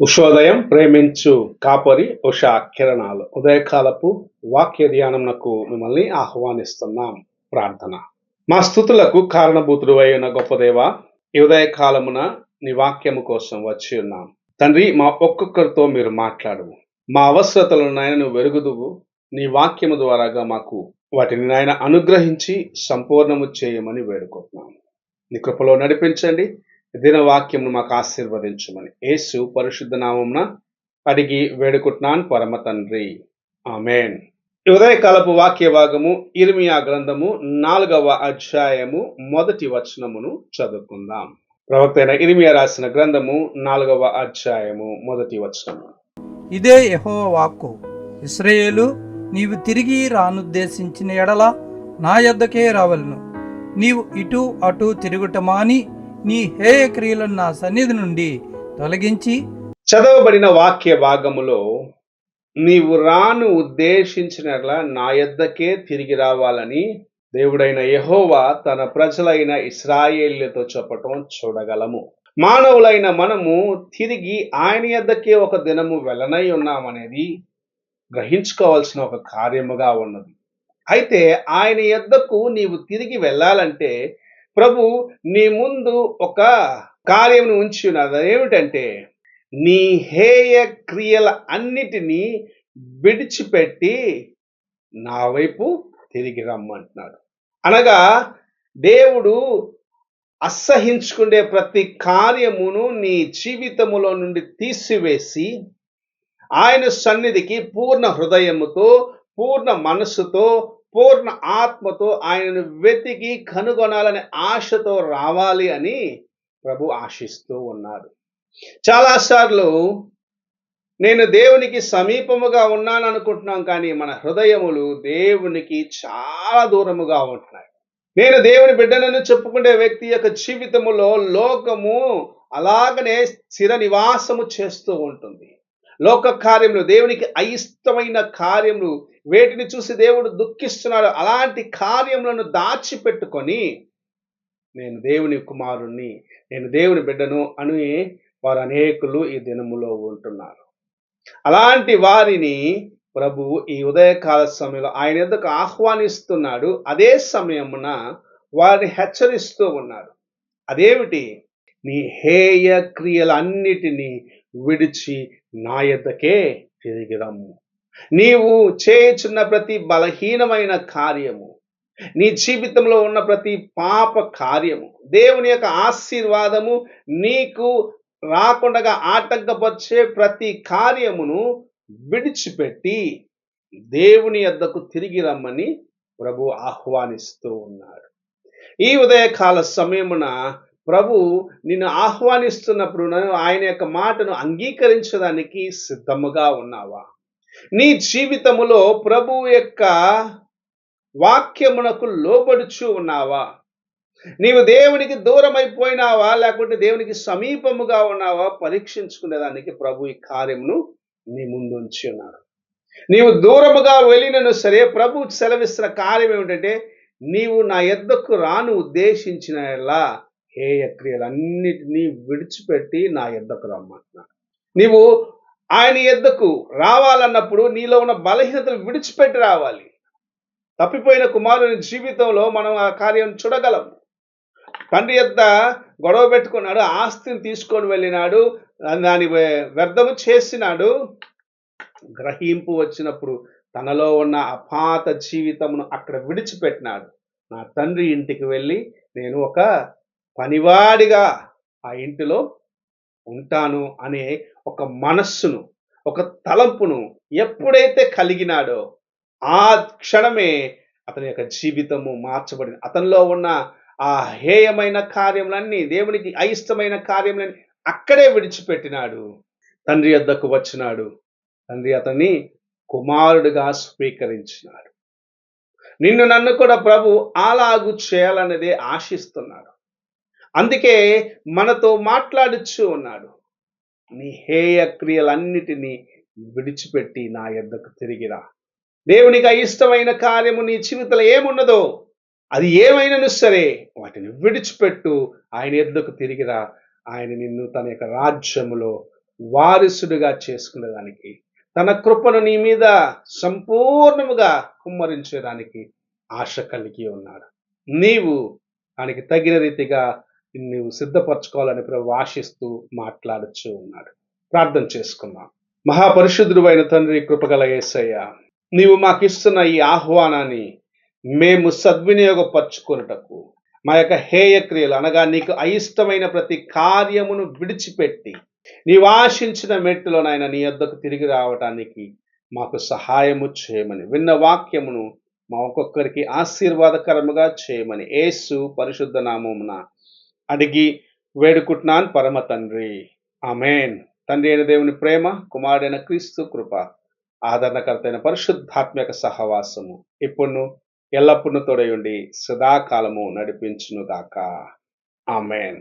ఉషోదయం ప్రేమించు కాపరి ఉషా కిరణాలు ఉదయకాలపు వాక్య ధ్యానమునకు మిమ్మల్ని ఆహ్వానిస్తున్నాం. ప్రార్థన. మా స్థుతులకు కారణభూతుడు అయిన గొప్ప దేవ, ఈ ఉదయకాలమున నీ వాక్యము కోసం వచ్చి ఉన్నాం తండ్రి. మా ఒక్కొక్కరితో మీరు మాట్లాడు, మా అవసరతలను నాయన నువ్వు వెరుగుదువు. నీ వాక్యము ద్వారాగా మాకు వాటిని నాయన అనుగ్రహించి సంపూర్ణము చేయమని వేడుకుంటున్నాం. నీ కృపలో నడిపించండి. దిన వాక్యమును మాకు ఆశీర్వదించమని యేసు పరిశుద్ధ నామమున అడిగి వేడుకుంటున్నాను పరమ తండ్రి, ఆమేన్. ఉదయకాలపు వాక్య భాగము ఇర్మియా గ్రంథము 4వ అధ్యాయము 1 వచనమును చదువుకుందాం. ప్రవక్త అయిన ఇర్మియా రాసిన గ్రంథము 4వ అధ్యాయము 1 వచనము. ఇదే యెహోవా వాక్కు. ఇశ్రాయేలు, నీవు తిరిగి రానుద్దేశించిన ఎడల నా యొద్దకే రావలను. నీవు ఇటు అటు తిరుగుట మాని నీ హేయ క్రియలను నా సన్నిధి నుండి తొలగించి. చదవబడిన వాక్య భాగములో నీవు రాను ఉద్దేశించినట్లా నా యొద్దకే తిరిగి రావాలని దేవుడైన యెహోవా తన ప్రజలైన ఇశ్రాయేలుతో చెప్పటం చూడగలము. మానవులైన మనము తిరిగి ఆయన యొద్దకే ఒక దినము వెళ్ళనై ఉన్నామనేది గ్రహించుకోవాల్సిన ఒక కార్యముగా ఉన్నది. అయితే ఆయన యొద్దకు నీవు తిరిగి వెళ్ళాలంటే ప్రభు నీ ముందు ఒక కార్యమును ఉంచి ఉన్నది. అదేమిటంటే నీ హేయ క్రియల అన్నిటినీ విడిచిపెట్టి నా వైపు తిరిగి రమ్మంటున్నాడు. అనగా దేవుడు అసహించుకునే ప్రతి కార్యమును నీ జీవితములో నుండి తీసివేసి ఆయన సన్నిధికి పూర్ణ హృదయముతో, పూర్ణ మనస్సుతో, పూర్ణ ఆత్మతో ఆయనను వెతికి కనుగొనాలనే ఆశతో రావాలి అని ప్రభు ఆశిస్తూ ఉన్నాడు. చాలాసార్లు నేను దేవునికి సమీపముగా ఉన్నాను అనుకుంటున్నాం, కానీ మన హృదయములు దేవునికి చాలా దూరముగా ఉంటున్నాయి. నేను దేవుని బిడ్డనని చెప్పుకునే వ్యక్తి యొక్క జీవితములో లోకము అలాగనే స్థిర నివాసము చేస్తూ ఉంటుంది. లోక కార్యములు, దేవునికి అయిష్టమైన కార్యములు, వేటిని చూసి దేవుడు దుఃఖిస్తున్నాడు, అలాంటి కార్యములను దాచిపెట్టుకొని నేను దేవుని కుమారుణ్ణి, నేను దేవుని బిడ్డను అని వారు అనేకులు ఈ దినములో ఉంటున్నారు. అలాంటి వారిని ప్రభు ఈ ఉదయకాల సమయంలో ఆయన యొద్దకు ఆహ్వానిస్తున్నాడు. అదే సమయమున వారిని హెచ్చరిస్తూ ఉన్నాడు. అదేమిటి? నీ హేయ క్రియలన్నిటినీ విడిచి నా యొద్దకే తిరిగి రమ్ము. నీవు చేయుచున్న ప్రతి బలహీనమైన కార్యము, నీ జీవితంలో ఉన్న ప్రతి పాప కార్యము, దేవుని యొక్క ఆశీర్వాదము నీకు రాకుండా ఆటంకపరిచే ప్రతి కార్యమును విడిచిపెట్టి దేవుని యొద్దకు తిరిగి రమ్మని ప్రభు ఆహ్వానిస్తూ ఉన్నాడు. ఈ ఉదయకాల సమయమున ప్రభు నిన్ను ఆహ్వానిస్తున్నప్పుడు ఆయన యొక్క మాటను అంగీకరించడానికి సిద్ధముగా ఉన్నావా? నీ జీవితములో ప్రభు యొక్క వాక్యమునకు లోబడుచు ఉన్నావా? నీవు దేవునికి దూరం అయిపోయినావా, లేకుంటే దేవునికి సమీపముగా ఉన్నావా? పరీక్షించుకునేదానికి ప్రభు ఈ కార్యమును నీ ముందు ఉంచి ఉన్నాడు. నీవు దూరముగా వెళ్ళినను సరే ప్రభు సెలవిస్తున్న కార్యం ఏమిటంటే నీవు నా యొద్దకు రాను ఉద్దేశించిన హేయ క్రియలన్నిటినీ విడిచిపెట్టి నా యొద్దకు రమ్మంటున్నాడు. నీవు ఆయన యొద్దకు రావాలన్నప్పుడు నీలో ఉన్న బలహీనతలు విడిచిపెట్టి రావాలి. తప్పిపోయిన కుమారుని జీవితంలో మనం ఆ కార్యం చూడగలం. తండ్రి యొద్ద గొడవ పెట్టుకున్నాడు, ఆస్తిని తీసుకొని వెళ్ళినాడు, దాన్ని వ్యర్థము చేసినాడు. గ్రహింపు వచ్చినప్పుడు తనలో ఉన్న అపాత జీవితమును అక్కడ విడిచిపెట్టినాడు. నా తండ్రి ఇంటికి వెళ్ళి నేను ఒక పనివాడిగా ఆ ఇంటిలో ఉంటాను అనే ఒక మనస్సును, ఒక తలంపును ఎప్పుడైతే కలిగినాడో ఆ క్షణమే అతని యొక్క జీవితము మార్చబడింది. అతనిలో ఉన్న ఆ హేయమైన కార్యములన్నీ, దేవునికి అయిష్టమైన కార్యములన్నీ అక్కడే విడిచిపెట్టినాడు. తండ్రి యొద్దకు వచ్చినాడు. తండ్రి అతన్ని కుమారుడిగా స్వీకరించినాడు. నిన్ను నన్ను కూడా ప్రభు అలాగు చేయాలన్నదే ఆశిస్తున్నాడు. అందుకే మనతో మాట్లాడుచూ ఉన్నాడు. నీ హేయ క్రియలన్నిటినీ విడిచిపెట్టి నా యొద్దకు తిరిగిరా. దేవునికి అయిష్టమైన కార్యము నీ జీవితంలో ఏమున్నదో అది ఏమైనను సరే వాటిని విడిచిపెట్టు, ఆయన యొద్దకు తిరిగిరా. ఆయన నిన్ను తన యొక్క రాజ్యములో వారసుడిగా చేసుకునేదానికి, తన కృపను నీ మీద సంపూర్ణముగా కుమ్మరించేదానికి ఆశ కలిగి ఉన్నాడు. నీవు దానికి తగిన రీతిగా నీవు సిద్ధపరచుకోవాలని ప్రభు ఆశిస్తూ మాట్లాడుచూ ఉన్నాడు. ప్రార్థన చేసుకుందాం. మహాపరిశుద్ధుడు అయిన తండ్రి, కృపగల యేసయ్య, నీవు మాకిస్తున్న ఈ ఆహ్వానాన్ని మేము సద్వినియోగపరచుకొనుటకు, మా యొక్క హేయ క్రియలు అనగా నీకు అయిష్టమైన ప్రతి కార్యమును విడిచిపెట్టి నీవు ఆశించిన మెట్టులో నాయన నీ యొద్దకు తిరిగి రావటానికి మాకు సహాయము చేయమని, విన్న వాక్యమును మా ఒక్కొక్కరికి ఆశీర్వాదకరముగా చేయమని యేసు పరిశుద్ధ నామమున అడిగి వేడుకుంటున్నాను పరమ తండ్రి. ఆమేన్. తండ్రి అయిన దేవుని ప్రేమ, కుమారుడైన క్రీస్తు కృప, ఆదరణకర్త అయిన పరిశుద్ధాత్మక సహవాసము ఇప్పుడును ఎల్లప్పుడూ తోడయుండి సదాకాలము నడిపించునుగాక. ఆమేన్.